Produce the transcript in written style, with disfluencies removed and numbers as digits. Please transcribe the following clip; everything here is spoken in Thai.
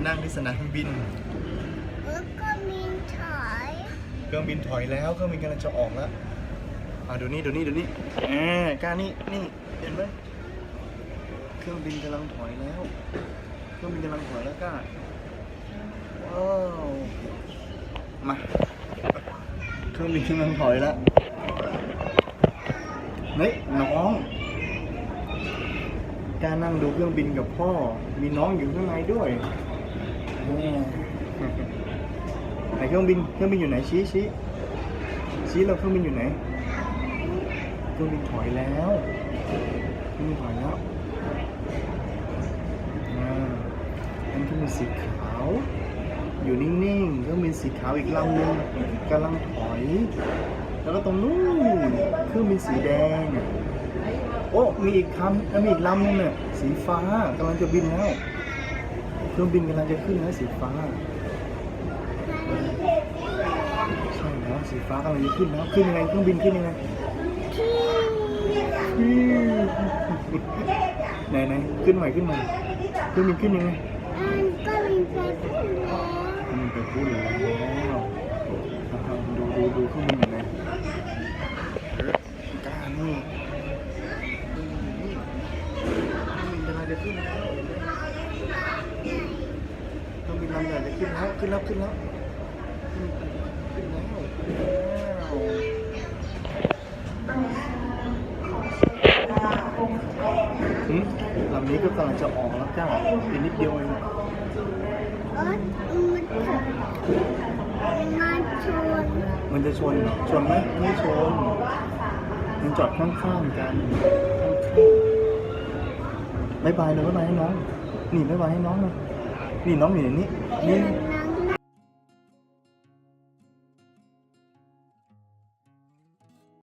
นั่งที่สนามบินก็มีถอยเครื่องบินถอยแล้วเครื่องบินกำลังจะออกแล้วดูนี่ก้านี่เห็นไหมเครื่องบินกำลังถอยแล้วเครื่องบินกำลังถอยแล้วก้าว้าวมาเครื่องบินกำลังถอยแล้วนี่น้องก้านั่งดูเครื่องบินกับพ่อมีน้องอยู่ข้างในด้วยไหนเครื่องบินอยู่ไหนชี้เราเครื่องบินอยู่ไหนเครื่องบินถอยแล้วนั่นเครื่องบินสีขาวอยู่นิ่งๆเครื่องบินสีขาวอีกลำหนึ่งกำลังถอยแล้วก็ตรงนู้นเครื่องบินสีแดงโอ้มีอีกลำนึงเนี่ยสีฟ้ากำลังจะบินแล้วเครื่องบินกำลังจะขึ้นแล้วสีฟ้าใช่แล้วสีฟ้ากำลังจะขึ้นแล้วขึ้นยังไงเครื่องบินขึ้นยังไงไหนขึ้นใหม่เครื่องบินขึ้นยังไงก็มีไปพูดแล้วดูเครื่องบินอยู่ไหนการนี่เครื่องบินกำลังจะขึ้นแล้วเครื่องบินลำใหญ่จะขึ้นแล้วลำนี้ก็กำลังจะออกแล้วจ้าอีกนิดเดียวเองมันจะชนไหมไม่ชนมันจอดข้างๆกันบ๊ายบายให้น้องนี่บ๊ายบายให้น้องเลยนี่น้องอยู่ในนี้